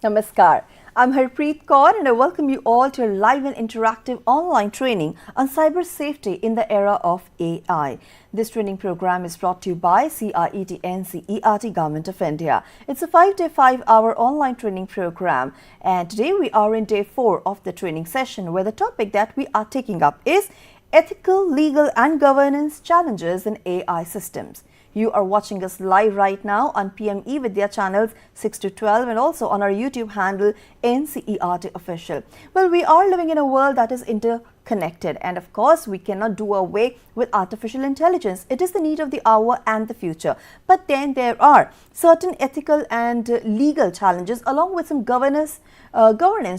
Namaskar. I'm Harpreet Kaur and I welcome you all to a live and interactive online training on cyber safety in the era of AI. This training program is brought to you by CERT NCERT Government of India. It's a 5-day, 5-hour online training program, and today we are in day 4 of the training session, where the topic that we are taking up is ethical, legal and governance challenges in AI systems. You are watching us live right now on PM eVidya channels 6 to 12 and also on our YouTube handle NCERT Official. Well, we are living in a world that is interconnected, and of course we cannot do away with artificial intelligence. It is the need of the hour and the future. But then there are certain ethical and legal challenges along with some governance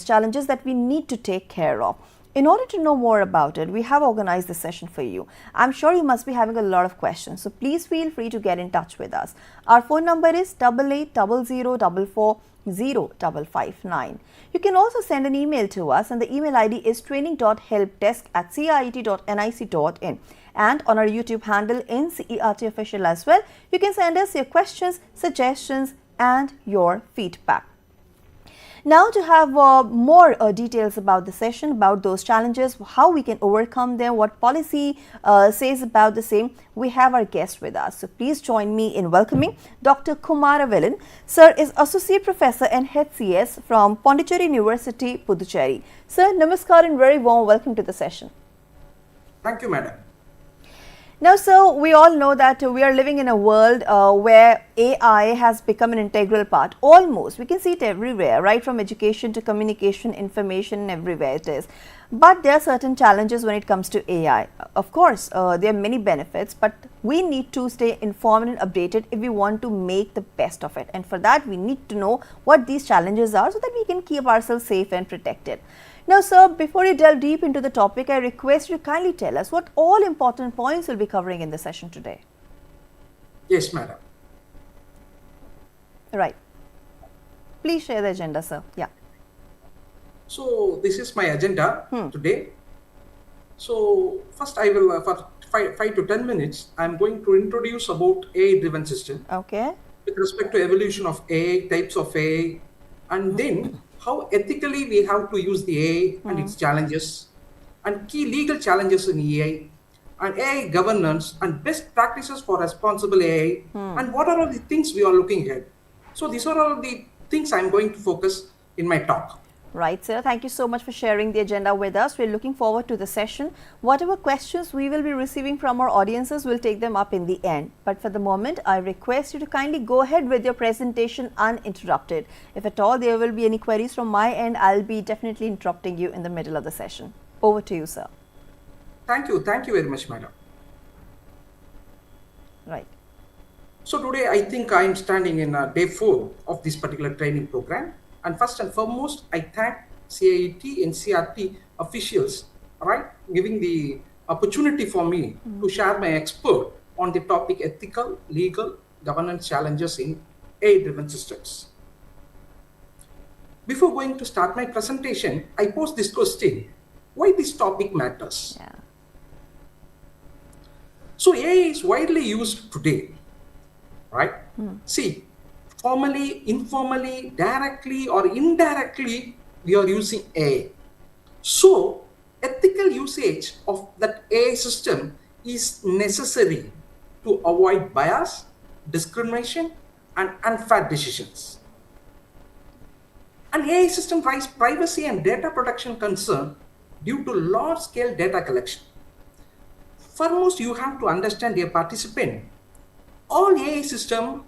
challenges that we need to take care of. In order to know more about it, we have organized this session for you. I'm sure you must be having a lot of questions, so please feel free to get in touch with us. Our phone number is 8800440559. You can also send an email to us, and the email ID is training.helpdesk@ciet.nic.in. And on our YouTube handle NCERT Official as well, you can send us your questions, suggestions and your feedback. Now, to have more details about the session, about those challenges, how we can overcome them, what policy says about the same, we have our guest with us. So please join me in welcoming Dr. Kumaravelan. Sir is Associate Professor and Head CS from Pondicherry University, Puducherry. Sir, namaskar and very warm welcome to the session. Thank you, madam. Now, so we all know that we are living in a world where AI has become an integral part. Almost, we can see it everywhere, right from education to communication, information, everywhere it is. But there are certain challenges when it comes to AI. Of course, there are many benefits, but we need to stay informed and updated if we want to make the best of it. And for that, we need to know what these challenges are so that we can keep ourselves safe and protected. Now, sir, before you delve deep into the topic, I request you to kindly tell us what all important points we'll be covering in the session today. Yes, madam. Right. Please share the agenda, sir. Yeah. So, this is my agenda today. So, first I will, for 5 to 10 minutes, I'm going to introduce about AI-driven system. Okay. With respect to evolution of AI, types of AI, and then how ethically we have to use the AI and its challenges, and key legal challenges in AI, and AI governance, and best practices for responsible AI, and what are all the things we are looking at. So these are all the things I'm going to focus in my talk. Right, sir. Thank you so much for sharing the agenda with us. We're looking forward to the session. Whatever questions we will be receiving from our audiences, we'll take them up in the end. But for the moment, I request you to kindly go ahead with your presentation uninterrupted. If at all there will be any queries from my end, I'll be definitely interrupting you in the middle of the session. Over to you, sir. Thank you. Thank you very much, madam. Right. So today I think I'm standing in day 4 of this particular training program. And first and foremost, I thank CIET and NCERT officials, right, giving the opportunity for me to share my expert on the topic ethical, legal, governance challenges in AI-driven systems. Before going to start my presentation, I pose this question: why this topic matters? Yeah. So AI is widely used today, right? See, formally, informally, directly or indirectly, we are using AI. So, ethical usage of that AI system is necessary to avoid bias, discrimination, and unfair decisions. An AI system raises privacy and data protection concern due to large-scale data collection. Foremost, you have to understand, dear participant, all AI system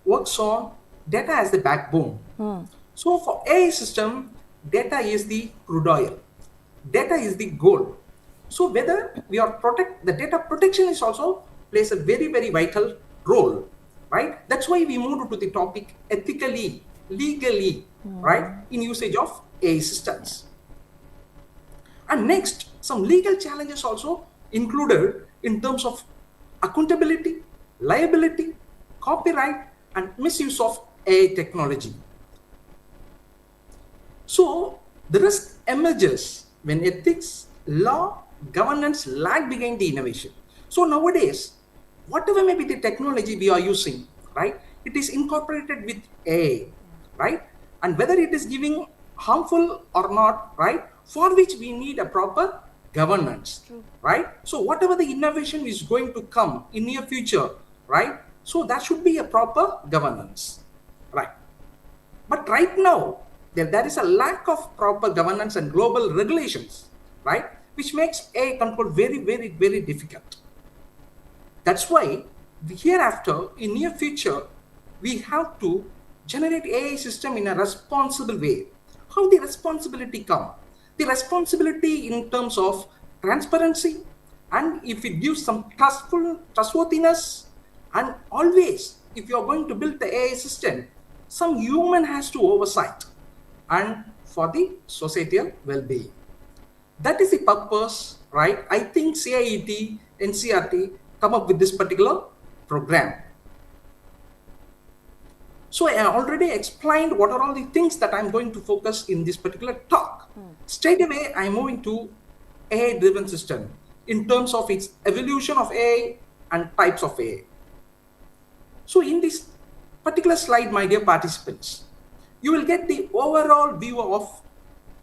works on data as the backbone. So for AI system, data is the crude oil. Data is the gold. So whether we are the data protection is also plays a very, very vital role, right? That's why we moved to the topic ethically, legally, right, in usage of AI systems. And next, some legal challenges also included in terms of accountability, liability, copyright, and misuse of AI technology. So the risk emerges when ethics, law, governance lag behind the innovation. So nowadays, whatever may be the technology we are using, right, it is incorporated with AI, right? and whether it is giving harmful or not, right? For which we need a proper governance, right? So whatever the innovation is going to come in near future, right? So that should be a proper governance, right? But right now, there is a lack of proper governance and global regulations, right? Which makes AI control very, very, very difficult. That's why hereafter, in near future, we have to generate AI system in a responsible way. How the responsibility come? The responsibility in terms of transparency, and if it gives some trustworthiness, and always, if you are going to build the AI system, some human has to oversight and for the societal well-being. That is the purpose, right? I think CIET, NCERT come up with this particular program. So I already explained what are all the things that I'm going to focus in this particular talk. Straight away, I'm moving to AI-driven system in terms of its evolution of AI and types of AI. So in this particular slide, my dear participants, you will get the overall view of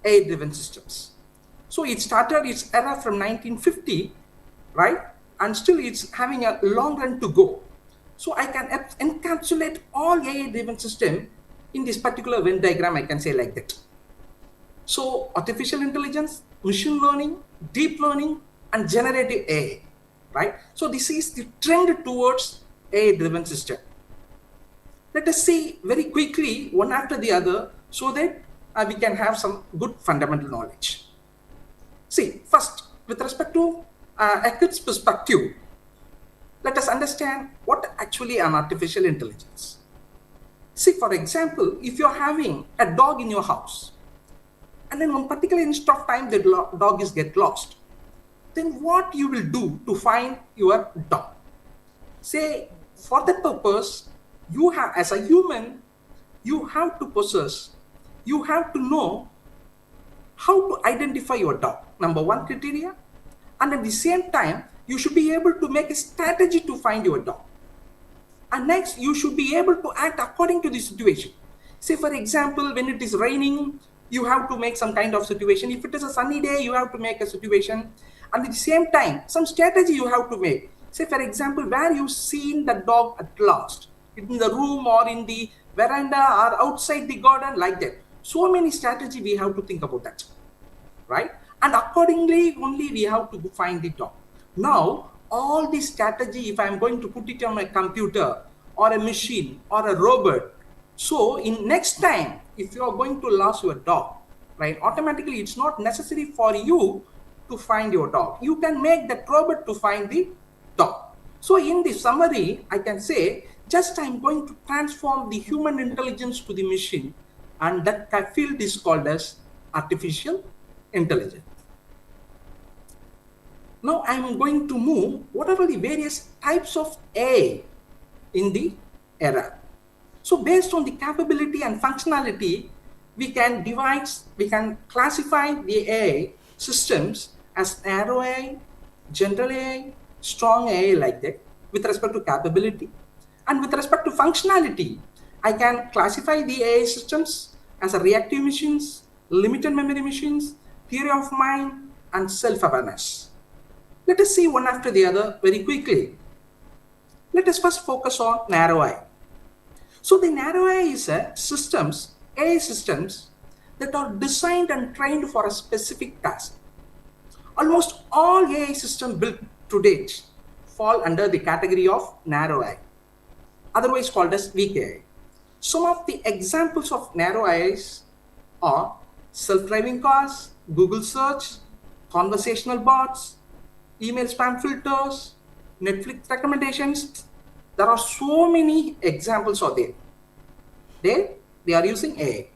AI-driven systems. So it started its era from 1950, right? And still it's having a long run to go. So I can encapsulate all AI-driven system in this particular Venn diagram, I can say like that. So artificial intelligence, machine learning, deep learning, and generative AI, right? So this is the trend towards AI-driven system. Let us see very quickly one after the other so that we can have some good fundamental knowledge. See, first, with respect to a kid's perspective, let us understand what actually an artificial intelligence. See, for example, if you're having a dog in your house, and then one particular instant of time the dog is get lost, then what you will do to find your dog? Say, for that purpose, you have, as a human, you have to possess, you have to know how to identify your dog. Number one criteria. And at the same time, you should be able to make a strategy to find your dog. And next, you should be able to act according to the situation. Say, for example, when it is raining, you have to make some kind of situation. If it is a sunny day, you have to make a situation. And at the same time, some strategy you have to make. Say, for example, where you've seen the dog at last, in the room or in the veranda or outside the garden, like that. So many strategy we have to think about that, right? And accordingly, only we have to find the dog. Now, all this strategy, if I'm going to put it on my computer or a machine or a robot, so in next time, if you are going to lose your dog, right, automatically it's not necessary for you to find your dog. You can make that robot to find the dog. So in the summary, I can say, just I'm going to transform the human intelligence to the machine, and that field is called as artificial intelligence. Now I'm going to move what are the various types of AI in the era. So based on the capability and functionality, we can classify the AI systems as narrow AI, general AI, strong AI, like that, with respect to capability. And with respect to functionality, I can classify the AI systems as a reactive machines, limited memory machines, theory of mind, and self-awareness. Let us see one after the other very quickly. Let us first focus on narrow AI. So the narrow AI is AI systems that are designed and trained for a specific task. Almost all AI systems built to date fall under the category of narrow AI, otherwise called as weak AI. Some of the examples of narrow AIs are self-driving cars, Google search, conversational bots, email spam filters, Netflix recommendations. There are so many examples out there. They are using AI.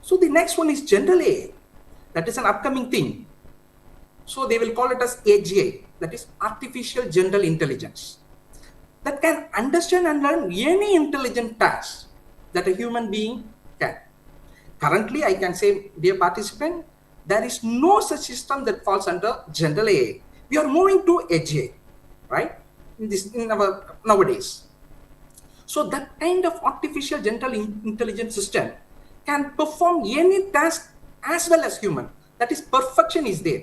So the next one is general AI. That is an upcoming thing. So they will call it as AGI, that is artificial general intelligence, that can understand and learn any intelligent task that a human being can. Currently, I can say, dear participant, there is no such system that falls under general AI. We are moving to AGI, right? Nowadays. So that kind of artificial general intelligence system can perform any task as well as human. That is, perfection is there.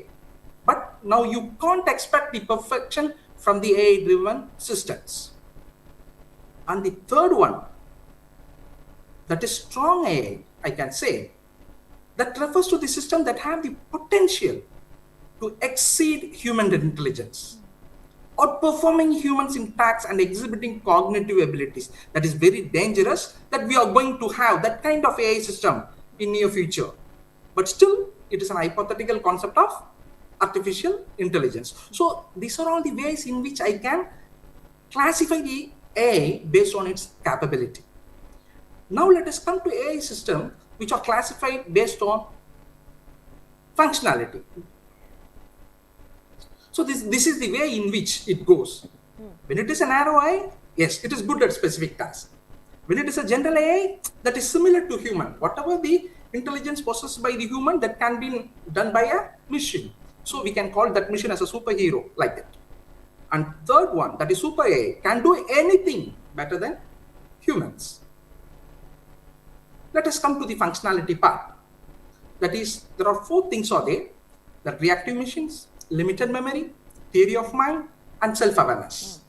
But now you can't expect the perfection from the AI-driven systems. And the third one, that is strong AI, I can say, that refers to the system that have the potential to exceed human intelligence, or performing humans in tasks and exhibiting cognitive abilities. That is very dangerous, that we are going to have that kind of AI system in near future. But still, it is an hypothetical concept of artificial intelligence. So these are all the ways in which I can classify the AI based on its capability. Now let us come to AI systems which are classified based on functionality. So this is the way in which it goes. When it is a narrow AI, yes, it is good at specific tasks. When it is a general AI, that is similar to human. Whatever the intelligence possessed by the human, that can be done by a machine. So we can call that machine as a superhero, like that. And third one, that is super AI, can do anything better than humans. Let us come to the functionality part. That is, there are 4 things are there: that reactive machines, limited memory, theory of mind, and self-awareness.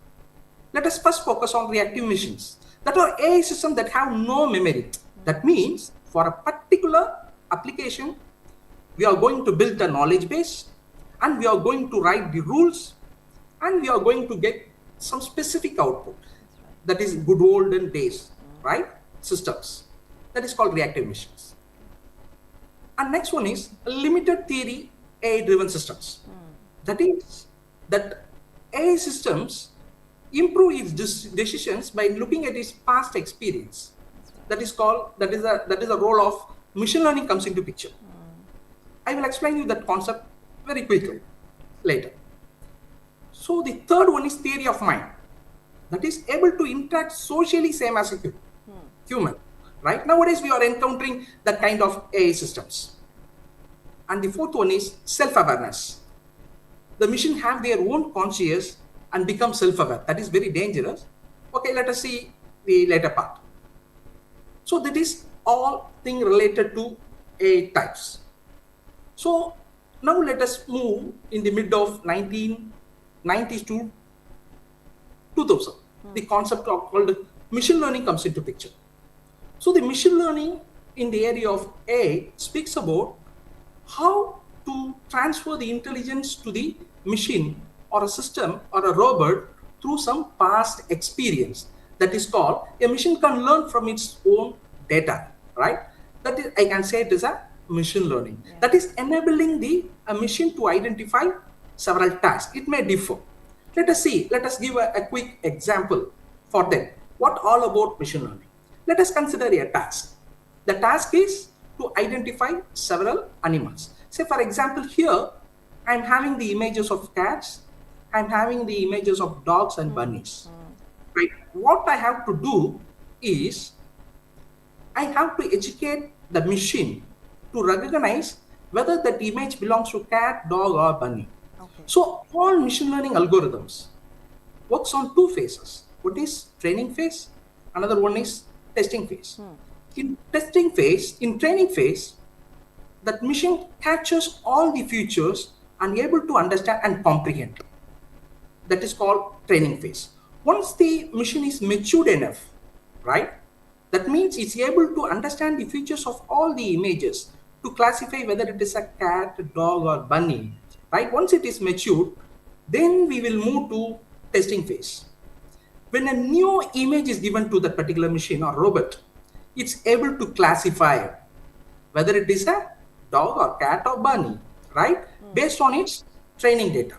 Let us first focus on reactive machines. That are AI systems that have no memory. That means for a particular application, we are going to build a knowledge base, and we are going to write the rules, and we are going to get some specific output. That is good olden days, right? Systems. That is called reactive machines. And next one is limited theory AI-driven systems. That is, that AI systems improve its decisions by looking at its past experience. That is a role of machine learning comes into picture. I will explain you that concept very quickly later. So the third one is theory of mind. That is able to interact socially same as a human. Right? Nowadays we are encountering that kind of AI systems. And the fourth one is self-awareness. The machine have their own conscious and become self-aware. That is very dangerous. Okay, let us see the later part. So that is all thing related to AI types. So now let us move in the mid of 1990s to 2000. The concept of called machine learning comes into picture. So the machine learning in the area of AI speaks about how to transfer the intelligence to the machine or a system or a robot through some past experience. That is called, a machine can learn from its own data, right? That is, I can say it is a machine learning. Yeah. That is enabling a machine to identify several tasks. It may differ. Let us give a quick example for that. What all about machine learning? Let us consider a task. The task is to identify several animals. Say for example, here I am having the images of cats, I am having the images of dogs and bunnies. Right? What I have to do is I have to educate the machine to recognize whether that image belongs to cat, dog, or bunny. Okay. So all machine learning algorithms works on 2 phases. One is training phase, another one is testing phase. In training phase, that machine captures all the features and able to understand and comprehend. That is called training phase. Once the machine is matured enough, right? That means it's able to understand the features of all the images to classify whether it is a cat, dog, or bunny, right? Once it is matured, then we will move to testing phase. When a new image is given to that particular machine or robot, it's able to classify whether it is a dog or cat or bunny, right? Based on its training data.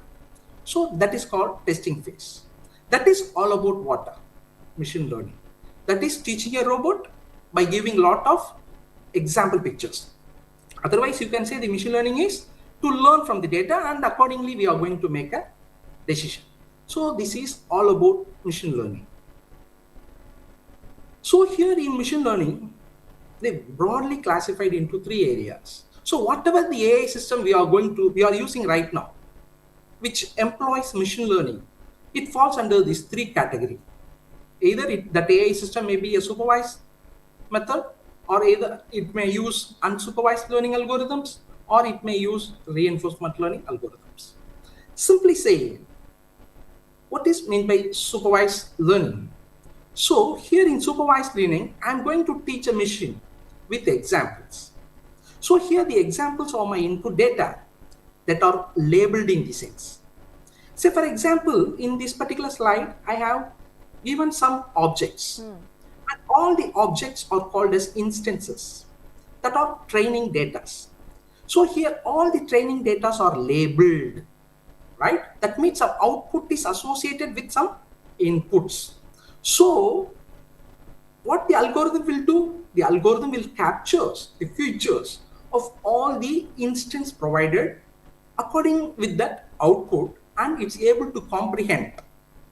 So that is called testing phase. That is all about what? Machine learning. That is teaching a robot by giving lot of example pictures. Otherwise, you can say the machine learning is to learn from the data, and accordingly we are going to make a decision. So this is all about machine learning. So here in machine learning, they broadly classified into 3 areas. So whatever the AI system we are using right now, which employs machine learning, it falls under these 3 categories. Either that AI system may be a supervised method, or either it may use unsupervised learning algorithms, or it may use reinforcement learning algorithms. Simply saying, what is meant by supervised learning? So here in supervised learning, I'm going to teach a machine with examples. So here the examples are my input data that are labeled in the cells. Say for example, in this particular slide, I have given some objects. And all the objects are called as instances that are training data. So here all the training data are labeled, right? That means our output is associated with some inputs. So what the algorithm will do? The algorithm will capture the features of all the instance provided according with that output, and it's able to comprehend,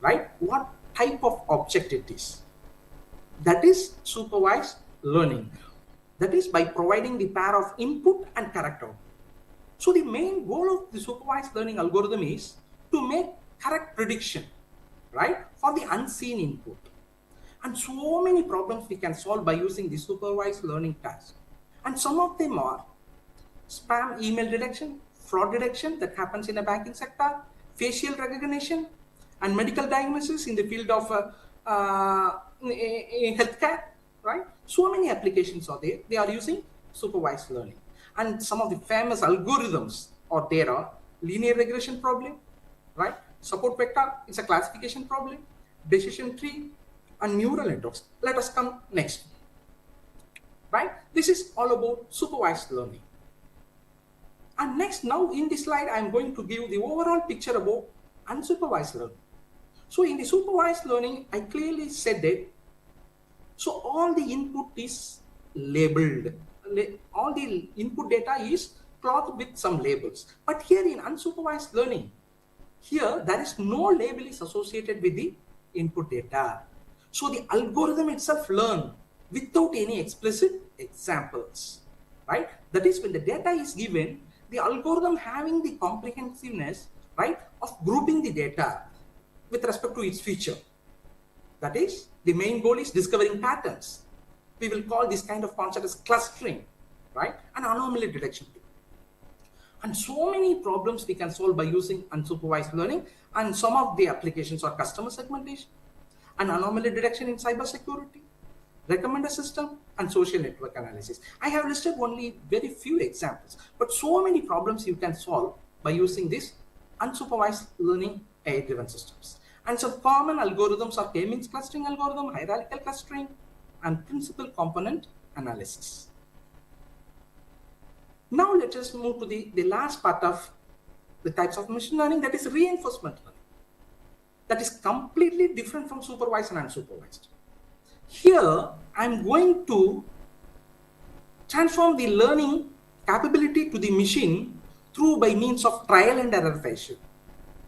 right, what type of object it is. That is supervised learning. That is by providing the pair of input and correct output. So the main goal of the supervised learning algorithm is to make correct prediction, right, for the unseen input. And so many problems we can solve by using the supervised learning task. And some of them are spam email detection, fraud detection that happens in the banking sector, facial recognition, and medical diagnosis in the field of healthcare, right? So many applications are there. They are using supervised learning. And some of the famous algorithms are there are linear regression problem, right? Support vector, it's a classification problem, decision tree, and neural networks. Let us come next, right? This is all about supervised learning. And next, now in this slide, I'm going to give the overall picture about unsupervised learning. So in the supervised learning, I clearly said that, so all the input is labeled. All the input data is clothed with some labels. But here in unsupervised learning, here there is no label is associated with the input data. So the algorithm itself learns without any explicit examples, right? That is, when the data is given, the algorithm having the comprehensiveness, right, of grouping the data with respect to its feature. That is, the main goal is discovering patterns. We will call this kind of concept as clustering, right, and anomaly detection. And so many problems we can solve by using unsupervised learning, and some of the applications are customer segmentation and anomaly detection in cybersecurity, recommender system, and social network analysis. I have listed only very few examples, but so many problems you can solve by using this unsupervised learning AI-driven systems. And some common algorithms are k-means clustering algorithm, hierarchical clustering, and principal component analysis. Now let us move to the last part of the types of machine learning, that is reinforcement learning. That is completely different from supervised and unsupervised. Here, I'm going to transform the learning capability to the machine through by means of trial and error fashion.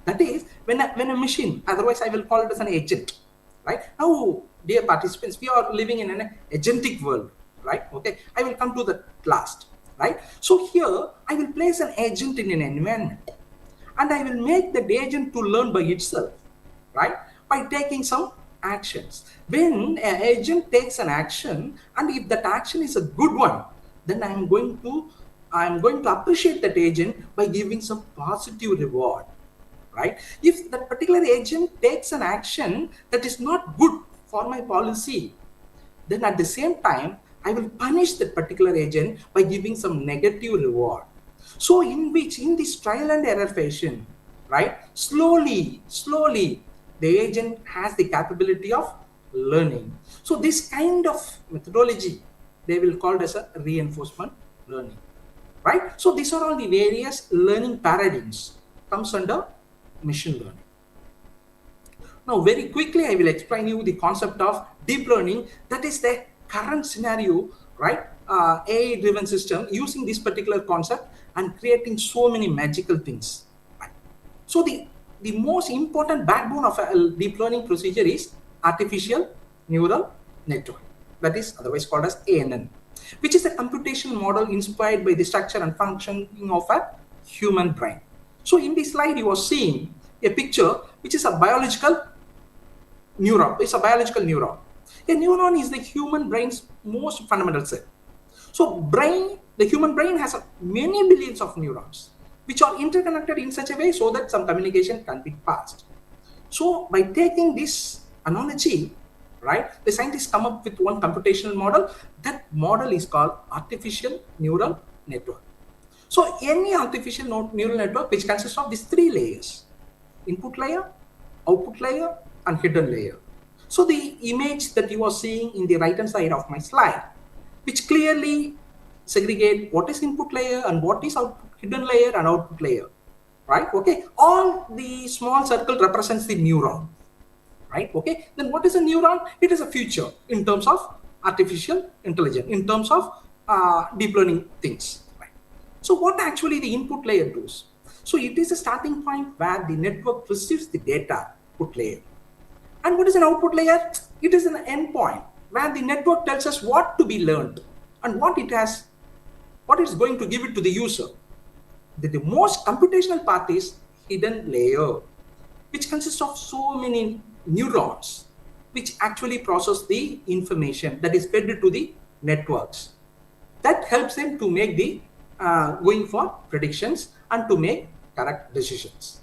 That is, when a machine, otherwise I will call it as an agent, right? Now, dear participants, we are living in an agentic world, right? Okay, I will come to the last, right? So here, I will place an agent in an environment, and I will make the agent to learn by itself, right? By taking some actions. When an agent takes an action, and if that action is a good one, then I am going to appreciate that agent by giving some positive reward, right? If that particular agent takes an action that is not good for my policy, then at the same time, I will punish that particular agent by giving some negative reward. So in this trial and error fashion, right? Slowly, the agent has the capability of learning. So this kind of methodology, they will call it as a reinforcement learning, right? So these are all the various learning paradigms comes under machine learning. Now, very quickly, I will explain you the concept of deep learning. That is the current scenario, right? AI-driven system using this particular concept and creating so many magical things. Right? So the most important backbone of a deep learning procedure is artificial neural network. That is otherwise called as ANN, which is a computational model inspired by the structure and functioning of a human brain. So in this slide, you are seeing a picture which is a biological neuron. It's a biological neuron. A neuron is the human brain's most fundamental cell. So the human brain has many billions of neurons, which are interconnected in such a way so that some communication can be passed. So by taking this analogy, right, the scientists come up with one computational model. That model is called artificial neural network. So any artificial neural network which consists of these three layers: input layer, output layer, and hidden layer. So the image that you are seeing in the right hand side of my slide, which clearly segregate what is input layer and what is hidden layer and output layer, right? Okay, all the small circle represents the neuron, right? Okay, then what is a neuron? It is a future in terms of artificial intelligence, in terms of deep learning things, right? So what actually the input layer does? So it is a starting point where the network receives the data input layer. And what is an output layer? It is an endpoint where the network tells us what to be learned and what it's going to give it to the user. The most computational part is hidden layer, which consists of so many neurons, which actually process the information that is fed to the networks. That helps them to make the going for predictions and to make correct decisions.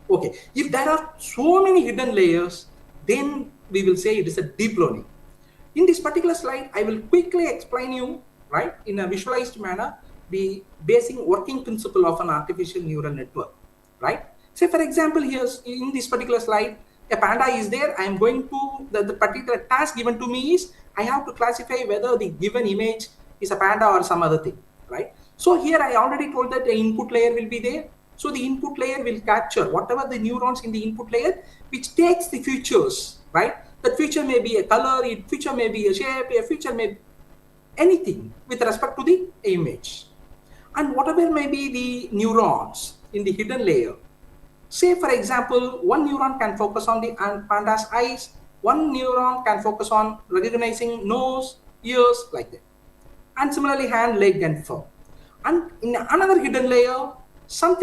Okay, if there are so many hidden layers, then we will say it is a deep learning. In this particular slide, I will quickly explain you, right, in a visualized manner, the basic working principle of an artificial neural network, right? Say, for example, here in this particular slide, a panda is there. I am going to, the particular task given to me is, I have to classify whether the given image is a panda or some other thing, right? So here I already told that the input layer will be there. So the input layer will capture whatever the neurons in the input layer, which takes the features, right? That feature may be a color, feature may be a shape, a feature may be anything with respect to the image. And whatever may be the neurons in the hidden layer. Say, for example, one neuron can focus on the panda's eyes, one neuron can focus on recognizing nose, ears, like that. And similarly, hand, leg, and fur. And in another hidden layer, some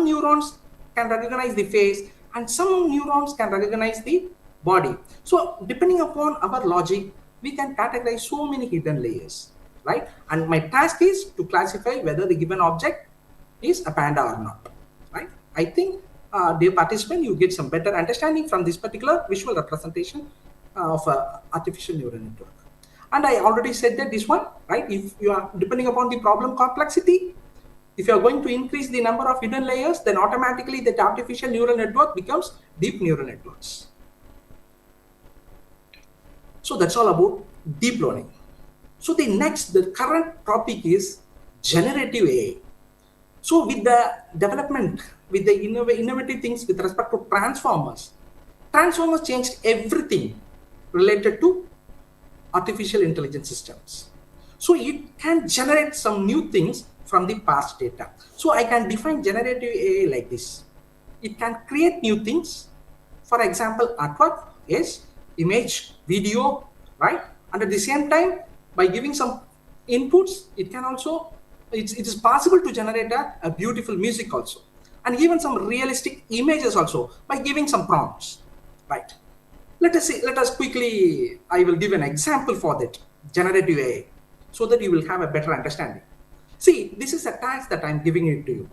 neurons can recognize the face and some neurons can recognize the body. So depending upon our logic, we can categorize so many hidden layers, right? And my task is to classify whether the given object is a panda or not, right? I think, dear participant, you get some better understanding from this particular visual representation of artificial neural network. And I already said that this one, right? If you are depending upon the problem complexity, if you are going to increase the number of hidden layers, then automatically that artificial neural network becomes deep neural networks. So that's all about deep learning. So the current topic is generative AI. So with the development, with the innovative things with respect to transformers changed everything related to artificial intelligence systems. So it can generate some new things from the past data. So I can define generative AI like this. It can create new things. For example, artwork is image, video, right? And at the same time, by giving some inputs, it can also, it is possible to generate a beautiful music also. And even some realistic images also by giving some prompts, right? Let us quickly, I will give an example for that, generative AI, so that you will have a better understanding. See, this is a task that I'm giving it to you.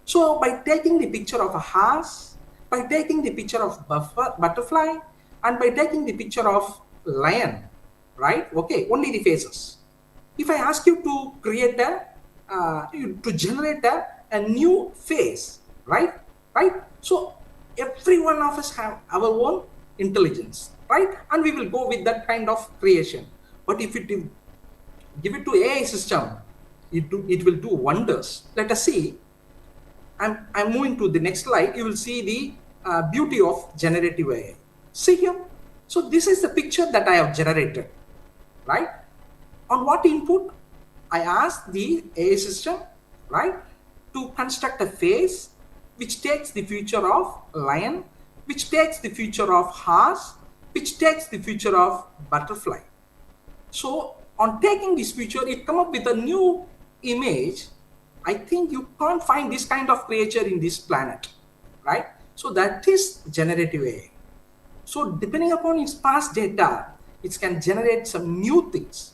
So by taking the picture of a horse, by taking the picture of butterfly, and by taking the picture of lion, right? Okay, only the faces. If I ask you to create to generate a new face, right? So every one of us have our own intelligence, right? And we will go with that kind of creation. But if it give it to AI system, it will do wonders. Let us see. I'm moving to the next slide. You will see the beauty of generative AI. See here. So this is the picture that I have generated, right? On what input? I asked the AI system, right, to construct a face which takes the feature of lion, which takes the feature of horse, which takes the feature of butterfly. So on taking this feature, it come up with a new image. I think you can't find this kind of creature in this planet, right? So that is generative AI. So depending upon its past data, it can generate some new things,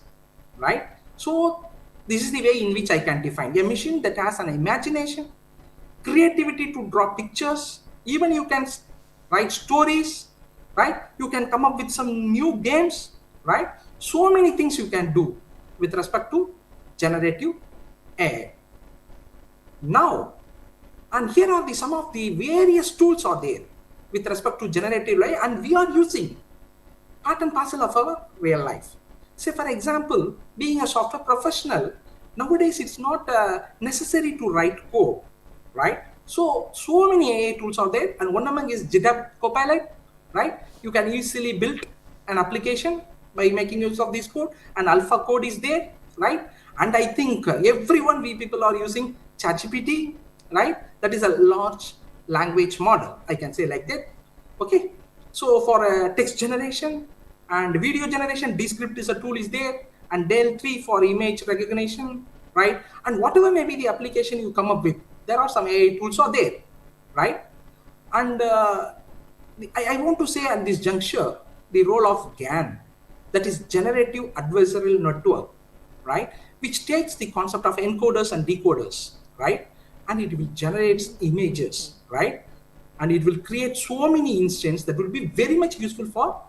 right? So this is the way in which I can define a machine that has an imagination, creativity to draw pictures, even you can write stories, right? You can come up with some new games, right? So many things you can do with respect to generative AI. Now, and here are some of the various tools are there with respect to generative AI, and we are using part and parcel of our real life. Say, for example, being a software professional, nowadays it's not necessary to write code, right? So many AI tools are there, and one among is GitHub Copilot, right? You can easily build an application by making use of this code, and alpha code is there, right? And I think we people are using ChatGPT, right? That is a large language model, I can say like that. Okay, so for text generation and video generation, Descript is a tool is there, and Dell 3 for image recognition, right? And whatever may be the application you come up with, there are some AI tools are there, right? And I want to say at this juncture, the role of GAN, that is Generative Adversarial Network, right? Which takes the concept of encoders and decoders, right? And it will generate images, right? And it will create so many instances that will be very much useful for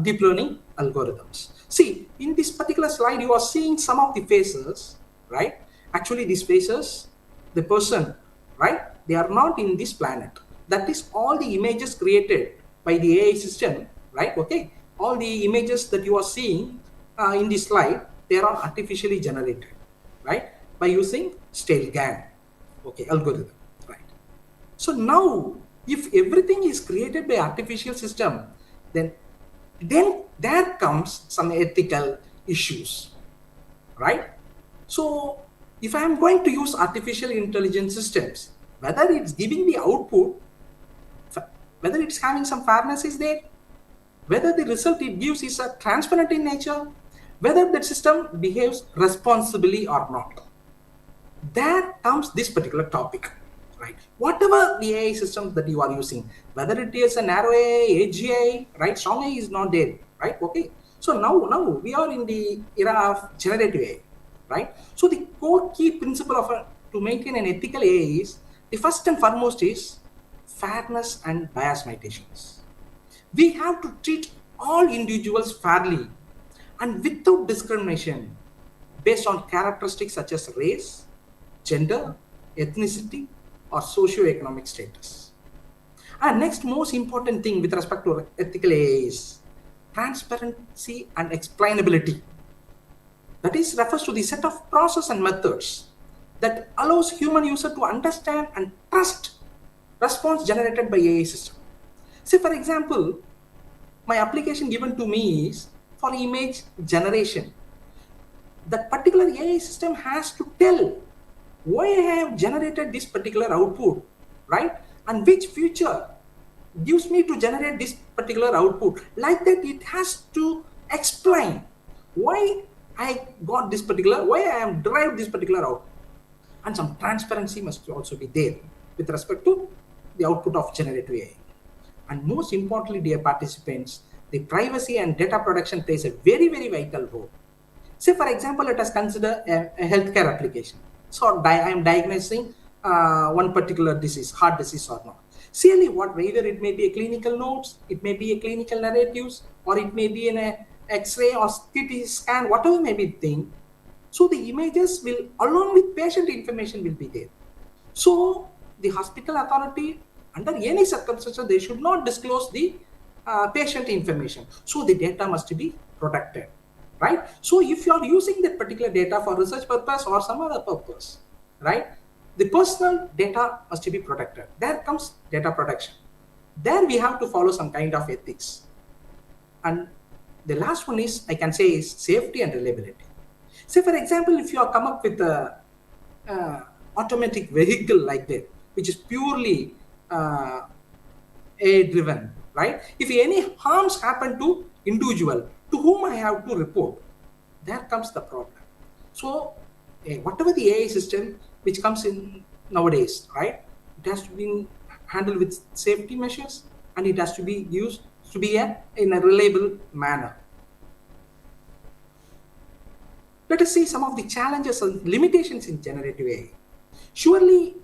deep learning algorithms. See, in this particular slide, you are seeing some of the faces, right? Actually, these faces, the person, right? They are not in this planet. That is all the images created by the AI system, right? Okay, all the images that you are seeing in this slide, they are artificially generated, right? By using stale GAN, okay, algorithm, right? So now, if everything is created by artificial system, then there comes some ethical issues, right? So if I am going to use artificial intelligence systems, whether it's giving the output, whether it's having some fairness is there, whether the result it gives is transparent in nature, whether that system behaves responsibly or not, there comes this particular topic, right? Whatever the AI systems that you are using, whether it is a narrow AI, edge AI, right? Strong AI is not there, right? Okay. So now we are in the era of generative AI, right? So the core key principle of to maintain an ethical AI is, the first and foremost is fairness and bias mitigations. We have to treat all individuals fairly and without discrimination based on characteristics such as race, gender, ethnicity, or socio-economic status. And next most important thing with respect to ethical AI is transparency and explainability. That is refers to the set of process and methods that allows human user to understand and trust response generated by AI system. Say for example, my application given to me is for image generation. That particular AI system has to tell why I have generated this particular output, right? And which feature gives me to generate this particular output. Like that, it has to explain why I got this particular, why I have derived this particular output. And some transparency must also be there with respect to the output of generative AI. And most importantly, dear participants, the privacy and data protection plays a very, very vital role. Say, for example, let us consider a healthcare application. So I am diagnosing one particular disease, heart disease or not. Really, whether it may be a clinical notes, it may be a clinical narratives, or it may be an X-ray or CT scan, whatever may be the thing. So the images will, along with patient information, will be there. So the hospital authority, under any circumstances, they should not disclose the patient information. So the data must be protected, right? So if you are using that particular data for research purpose or some other purpose, right, the personal data must be protected. There comes data protection. There we have to follow some kind of ethics. And the last one is, I can say, is safety and reliability. Say for example, if you are come up with a automatic vehicle like that, which is purely AI driven, right? If any harms happen to individual, to whom I have to report, there comes the problem. So whatever the AI system which comes in nowadays, right, it has to be handled with safety measures, and it has to be used to be in a reliable manner. Let us see some of the challenges and limitations in generative AI. Surely,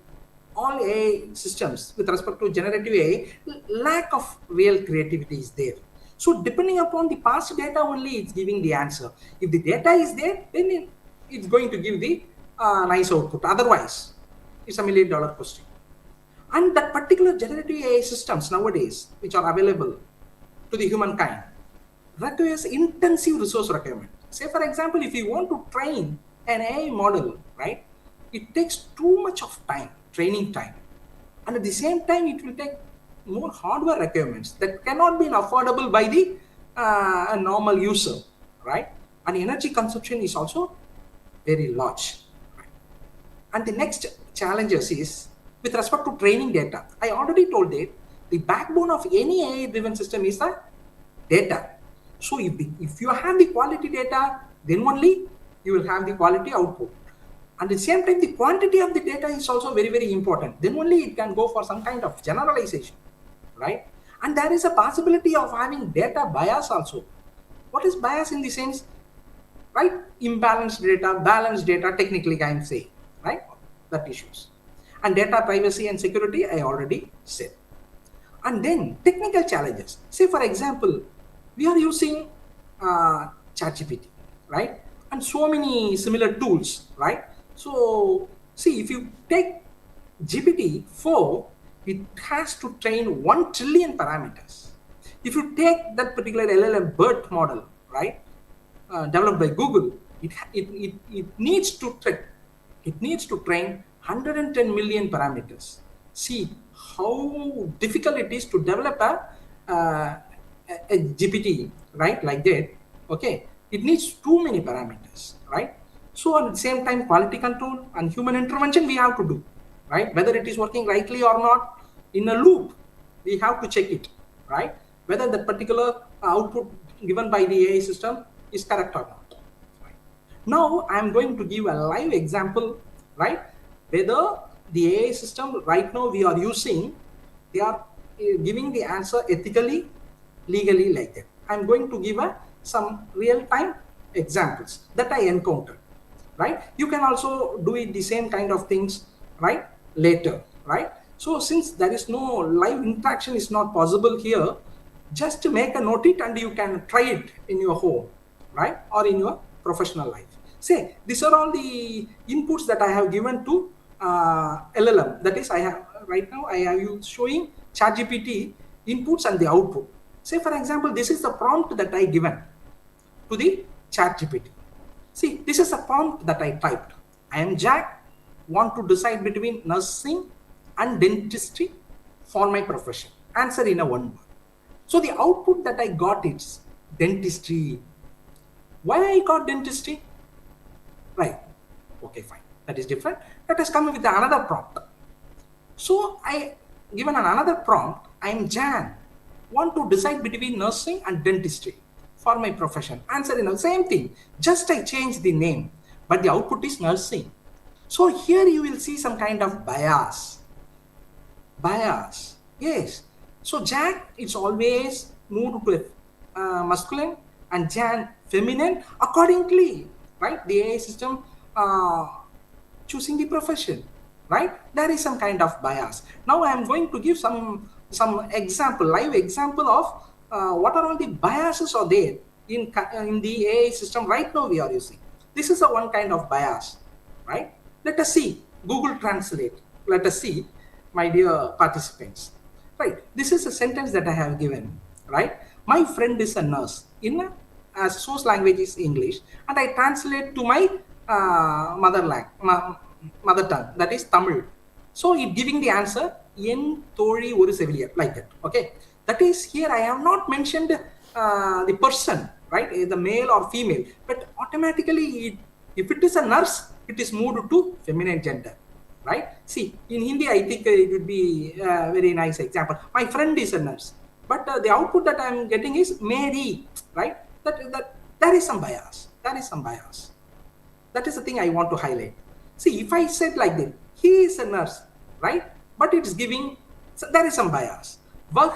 all AI systems with respect to generative AI, lack of real creativity is there. So depending upon the past data only, it's giving the answer. If the data is there, then it's going to give the nice output. Otherwise, it's a $1 million question. And that particular generative AI systems nowadays, which are available to the humankind, requires intensive resource requirement. Say, for example, if you want to train an AI model, right, it takes too much of time, training time. And at the same time, it will take more hardware requirements that cannot be affordable by the a normal user, right? And energy consumption is also very large. Right? And the next challenges is with respect to training data. I already told that the backbone of any AI-driven system is the data. So if you have the quality data, then only you will have the quality output. And at the same time, the quantity of the data is also very, very important. Then only it can go for some kind of generalization, right? And there is a possibility of having data bias also. What is bias in the sense, right? Imbalanced data, balanced data, technically I am saying, right? That issues. And data privacy and security, I already said. And then technical challenges. Say, for example, we are using ChatGPT, right? And so many similar tools, right? So, see, if you take GPT-4, it has to train 1 trillion parameters. If you take that particular LLM BERT model, right, developed by Google, it needs to train 110 million parameters. See how difficult it is to develop a GPT, right, like that. Okay, it needs too many parameters, right? So at the same time, quality control and human intervention we have to do, right? Whether it is working rightly or not, in a loop, we have to check it, right? Whether the particular output given by the AI system is correct or not. Right? Now, I am going to give a live example, right? Whether the AI system right now we are using, they are giving the answer ethically, legally, like that. I am going to give some real-time examples that I encountered. Right? You can also do it the same kind of things, right? Later, right? So since there is no live interaction is not possible here, just make a note it and you can try it in your home, right? Or in your professional life. Say, these are all the inputs that I have given to LLM. That is, I have right now, I have you showing ChatGPT inputs and the output. Say, for example, this is the prompt that I given to the ChatGPT. See, this is a prompt that I typed. I am Jack, want to decide between nursing and dentistry for my profession. Answer in a one word. So the output that I got is dentistry. Why I got dentistry? Right. Okay, fine. That is different. Let us come with another prompt. So I given another prompt. I am Jan, want to decide between nursing and dentistry for my profession. Answer in the same thing. Just I change the name, but the output is nursing. So here you will see some kind of bias. Bias. Yes. So Jack, it's always moved to masculine and Jan feminine accordingly, right? The AI system choosing the profession, right? There is some kind of bias. Now I am going to give some example, live example of what are all the biases are there in the AI system right now we are using. This is a one kind of bias, right? Let us see Google Translate. Let us see, my dear participants. Right, this is a sentence that I have given, right? My friend is a nurse. In source language is English, and I translate to my mother tongue, that is Tamil. So it giving the answer, En Thori Oru Sevillier, like that. Okay, that is here I have not mentioned the person, right? The male or female, but automatically if it is a nurse, it is moved to feminine gender. Right? See, in Hindi, I think it would be a very nice example. My friend is a nurse, but the output that I am getting is Mary, right? That there is some bias. There is some bias. That is the thing I want to highlight. See, if I said like that, he is a nurse, right? But it's giving, so there is some bias. Vah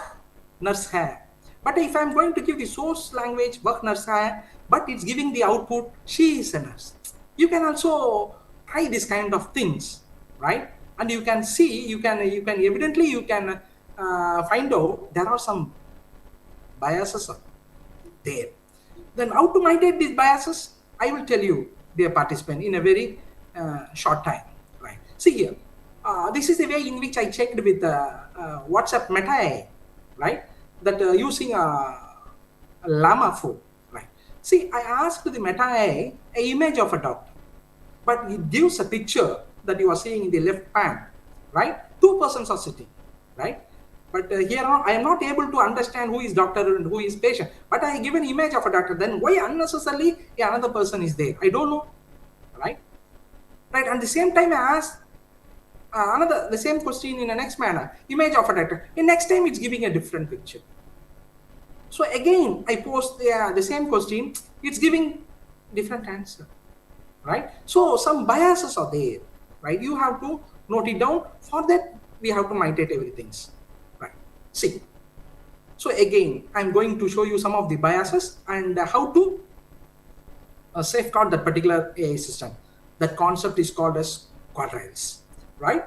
nurse hai. But if I am going to give the source language, vah nurse hai, but it's giving the output, she is a nurse. You can also try this kind of things, right? And you can see, you can evidently, you can find out there are some biases there. Then how to mitigate these biases? I will tell you, dear participant, in a very short time. Right? See here, this is the way in which I checked with WhatsApp Meta AI, right? That using Llama 4, right? See, I asked the Meta AI an image of a doctor, but it gives a picture that you are seeing in the left pan, right? Two persons are sitting, right? But here I am not able to understand who is doctor and who is patient. But I give an image of a doctor. Then why unnecessarily another person is there? I don't know, right? Right. And the same time I ask the same question in the next manner. Image of a doctor. In next time it's giving a different picture. So again I post the same question. It's giving different answer, right? So some biases are there, right? You have to note it down. For that we have to mitigate everything. See, so again, I'm going to show you some of the biases and how to safeguard that particular AI system. That concept is called as guardrails, right?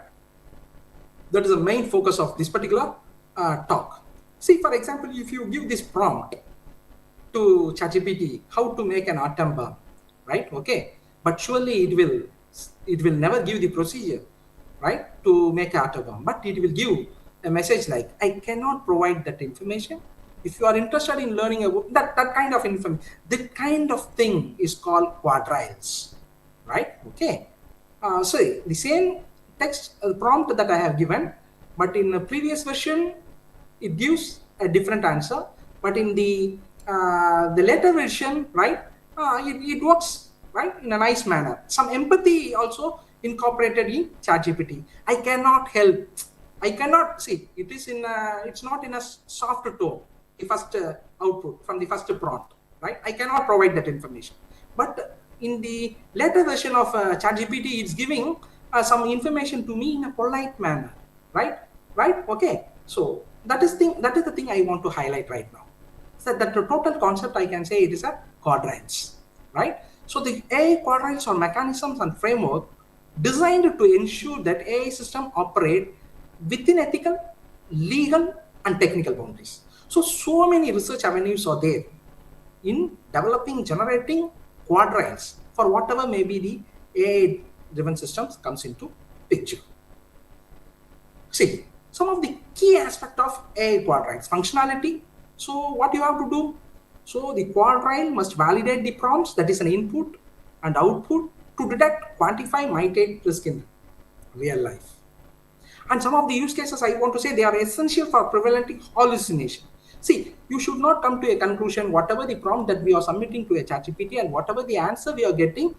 That is the main focus of this particular talk. See, for example, if you give this prompt to ChatGPT, how to make an atom bomb, right? Okay, but surely it will never give the procedure, right, to make an atom bomb, but it will give a message like, I cannot provide that information. If you are interested in learning about that kind of information, that kind of thing is called guardrails, right? Okay. So the same text prompt that I have given, but in the previous version, it gives a different answer. But in the later version, right, it works, right, in a nice manner. Some empathy also incorporated in ChatGPT. I cannot help. I cannot see it is in it's not in a soft tone, the first output from the first prompt, right? I cannot provide that information. But in the later version of ChatGPT, it's giving some information to me in a polite manner, right? Right? Okay. So that is the thing I want to highlight right now. So that the total concept I can say it is a guardrails, right? So the AI guardrails are mechanisms and framework designed to ensure that AI system operate within ethical, legal, and technical boundaries. So many research avenues are there in developing, generating guardrails for whatever may be the AI-driven systems comes into picture. See, some of the key aspect of AI guardrails, functionality. So what you have to do? So the guardrail must validate the prompts, that is an input and output, to detect, quantify, mitigate risk in real life. And some of the use cases I want to say, they are essential for preventing hallucination. See, you should not come to a conclusion, whatever the prompt that we are submitting to a ChatGPT and whatever the answer we are getting,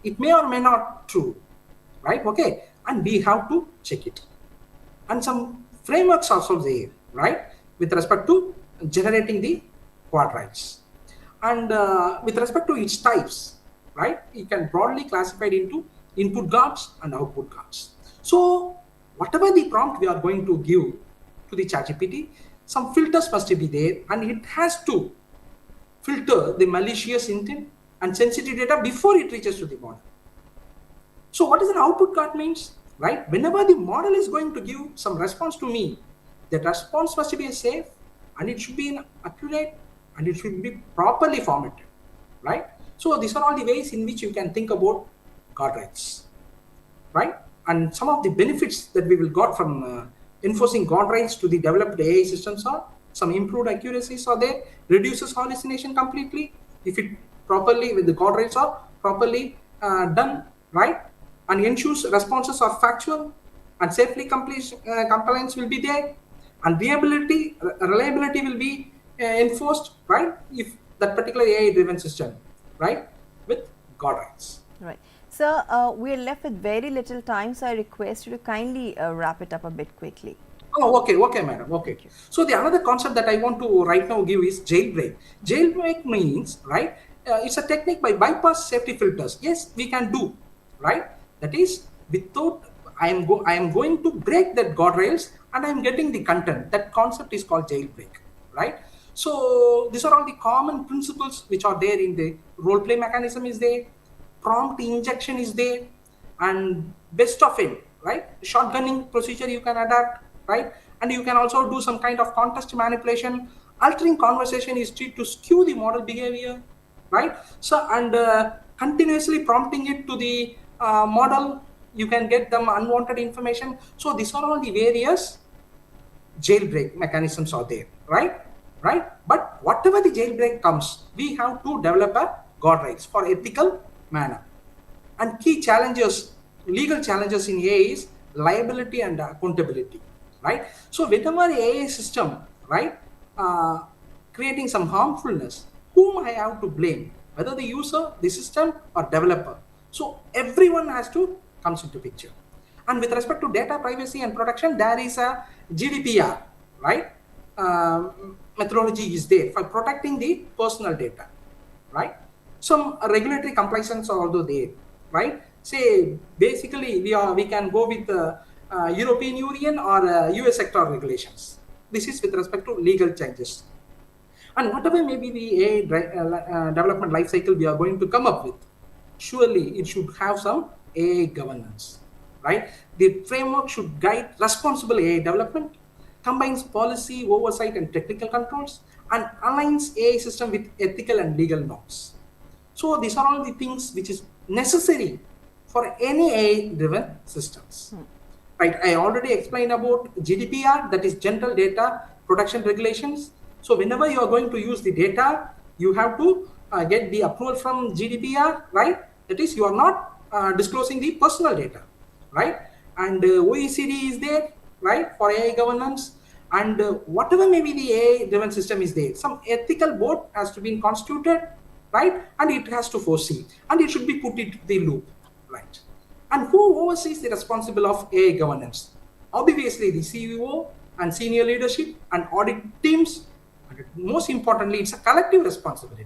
it may or may not true, right? Okay, and we have to check it. And some frameworks also there, right, with respect to generating the guardrails. And with respect to its types, right, you can broadly classify it into input guards and output guards. So whatever the prompt we are going to give to the ChatGPT, some filters must be there, and it has to filter the malicious intent and sensitive data before it reaches to the model. So what is an output guard means, right? Whenever the model is going to give some response to me, that response must be safe, and it should be accurate, and it should be properly formatted, right? So these are all the ways in which you can think about guardrails, right? And some of the benefits that we will got from enforcing guardrails to the developed AI systems are some improved accuracies are there, reduces hallucination completely if it properly, with the guardrails are properly done, right? And ensures responses are factual and safely compliance will be there, and reliability will be enforced, right? If that particular AI driven system, right, with guardrails. Right. So we are left with very little time, so I request you to kindly wrap it up a bit quickly. Oh, okay, madam. Okay. So the another concept that I want to right now give is jailbreak. Jailbreak means, right, it's a technique by bypass safety filters. Yes, we can do, right? That is, without I am going to break that guardrails and I am getting the content. That concept is called jailbreak, right? So these are all the common principles which are there in the role play mechanism is there, prompt injection is there, and best of it, right? Shotgunning procedure you can adapt, right? And you can also do some kind of context manipulation, altering conversation history to skew the model behavior, right? So and continuously prompting it to the model, you can get them unwanted information. So these are all the various jailbreak mechanisms are there, right? Right? But whatever the jailbreak comes, we have to develop a guardrails for ethical manner. And key challenges, legal challenges in AI is liability and accountability, right? So whenever AI system, right, creating some harmfulness, whom I have to blame? Whether the user, the system, or developer. So everyone has to comes into picture. And with respect to data privacy and protection, there is a GDPR, right? Methodology is there for protecting the personal data, right? Some regulatory compliance are also there, right? Say basically we can go with European Union or US sector regulations. This is with respect to legal changes. And whatever may be the AI development life cycle we are going to come up with, surely it should have some AI governance, right? The framework should guide responsible AI development, combines policy, oversight, and technical controls, and aligns AI system with ethical and legal norms. So these are all the things which is necessary for any AI-driven systems. Right, I already explained about GDPR, that is General Data Protection Regulations. So whenever you are going to use the data, you have to get the approval from GDPR, right? That is, you are not disclosing the personal data, right? And OECD is there, right, for AI governance. And whatever may be the AI-driven system is there, some ethical board has to be constituted, right? And it has to foresee, and it should be put into the loop, right? And who oversees the responsible of AI governance? Obviously, the CEO and senior leadership and audit teams. And most importantly, it's a collective responsibility.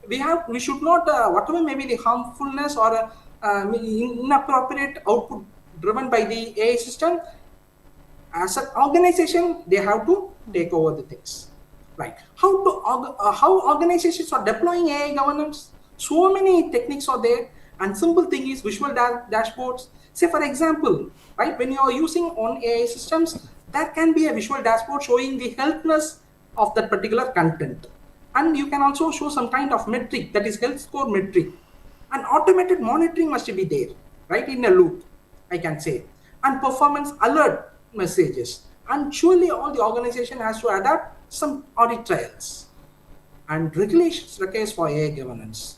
We should not whatever may be the harmfulness or inappropriate output driven by the AI system. As an organization, they have to take over the things. Right? How organizations are deploying AI governance? So many techniques are there. And simple thing is visual dashboards. Say for example, right, when you are using on AI systems, there can be a visual dashboard showing the healthness of that particular content. And you can also show some kind of metric, that is health score metric. And automated monitoring must be there, right, in a loop, I can say. And performance alert messages. And surely all the organization has to adapt some audit trials. And regulations requires for AI governance.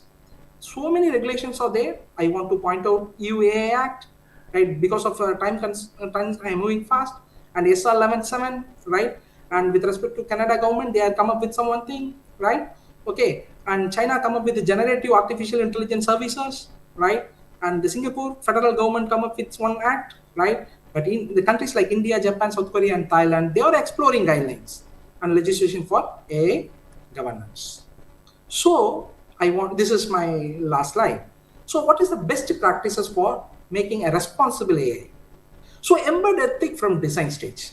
So many regulations are there. I want to point out EU Act, right? Because of time I am moving fast, and SR 11.7, right? And with respect to Canada government, they have come up with some one thing, right? Okay, and China come up with the generative artificial intelligence services, right? And the Singapore federal government come up with one act, right? But in the countries like India, Japan, South Korea, and Thailand, they are exploring guidelines and legislation for AI governance. So this is my last slide. So what is the best practices for making a responsible AI? So embed ethic from design stage,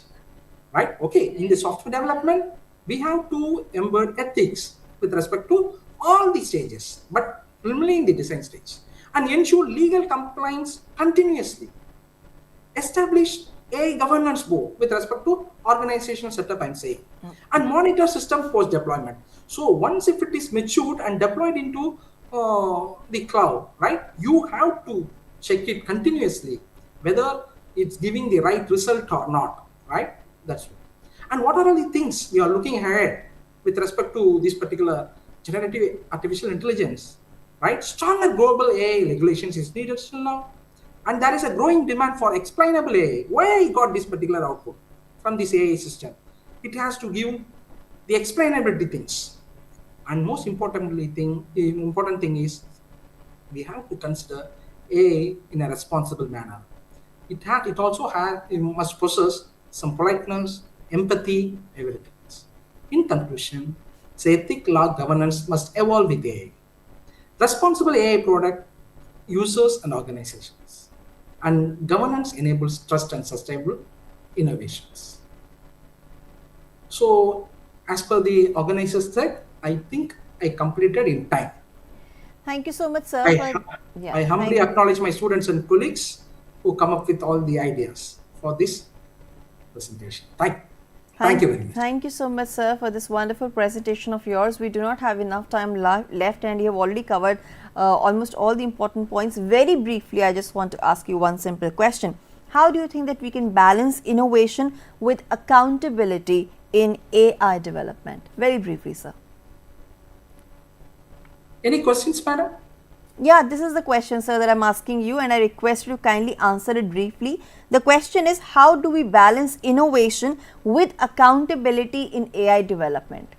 right? Okay, in the software development, we have to embed ethics with respect to all the stages, but primarily in the design stage, and ensure legal compliance continuously. Establish a governance board with respect to organizational setup, I'm saying, and monitor system post deployment. So once if it is matured and deployed into the cloud, right, you have to check it continuously whether it's giving the right result or not, right? That's it. And what are all the things we are looking ahead with respect to this particular generative artificial intelligence, right? Stronger global AI regulations is needed still now. And there is a growing demand for explainable AI. Why I got this particular output from this AI system? It has to give the explainability things. And most important thing is we have to consider AI in a responsible manner. It must possess some politeness, empathy, everything. In conclusion, ethic law governance must evolve with AI. Responsible AI product users and organizations. And governance enables trust and sustainable innovations. So as per the organizers said, I think I completed in time. Thank you so much, sir. I humbly acknowledge my students and colleagues who come up with all the ideas for this presentation. Thank you very much. Thank you so much, sir, for this wonderful presentation of yours. We do not have enough time left, and you have already covered almost all the important points. Very briefly, I just want to ask you one simple question. How do you think that we can balance innovation with accountability in AI development? Very briefly, sir. Any questions, madam? Yeah, this is the question, sir, that I'm asking you, and I request you to kindly answer it briefly. The question is, how do we balance innovation with accountability in AI development?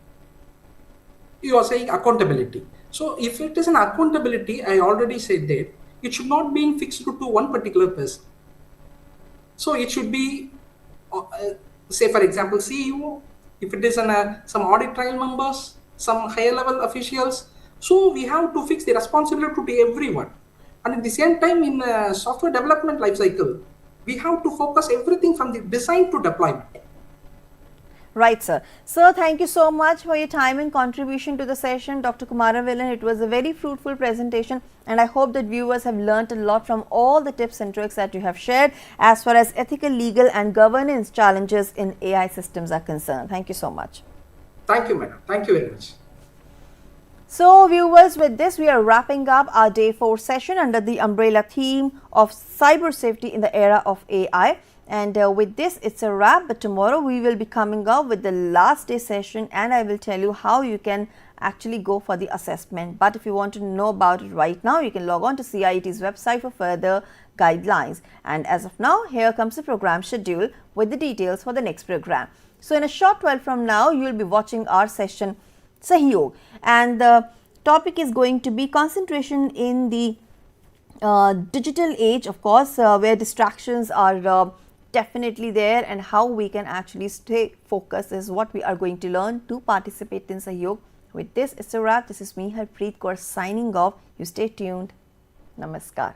You are saying accountability. So if it is an accountability, I already said that it should not be fixed to one particular person. So it should be, say for example, CEO, if it is some audit trial members, some higher level officials. So we have to fix the responsibility to everyone. And at the same time, in software development lifecycle, we have to focus everything from the design to deployment. Right, sir. Sir, thank you so much for your time and contribution to the session. Dr. Kumaravelan, it was a very fruitful presentation, and I hope that viewers have learnt a lot from all the tips and tricks that you have shared as far as ethical, legal and governance challenges in AI systems are concerned. Thank you so much. Thank you, madam. Thank you very much. So viewers, with this we are wrapping up our day 4 session under the umbrella theme of cyber safety in the era of AI. And with this, it's a wrap, but tomorrow we will be coming up with the last day session, and I will tell you how you can actually go for the assessment. But if you want to know about it right now, you can log on to CIET's website for further guidelines. And as of now, here comes the program schedule with the details for the next program. So in a short while from now, you will be watching our session Sahyog, and the topic is going to be concentration in the digital age, of course, where distractions are definitely there, and how we can actually stay focused is what we are going to learn to participate in Sahyog. With this, it's a wrap. This is me, Harpreet Kaur, signing off. You stay tuned. Namaskar.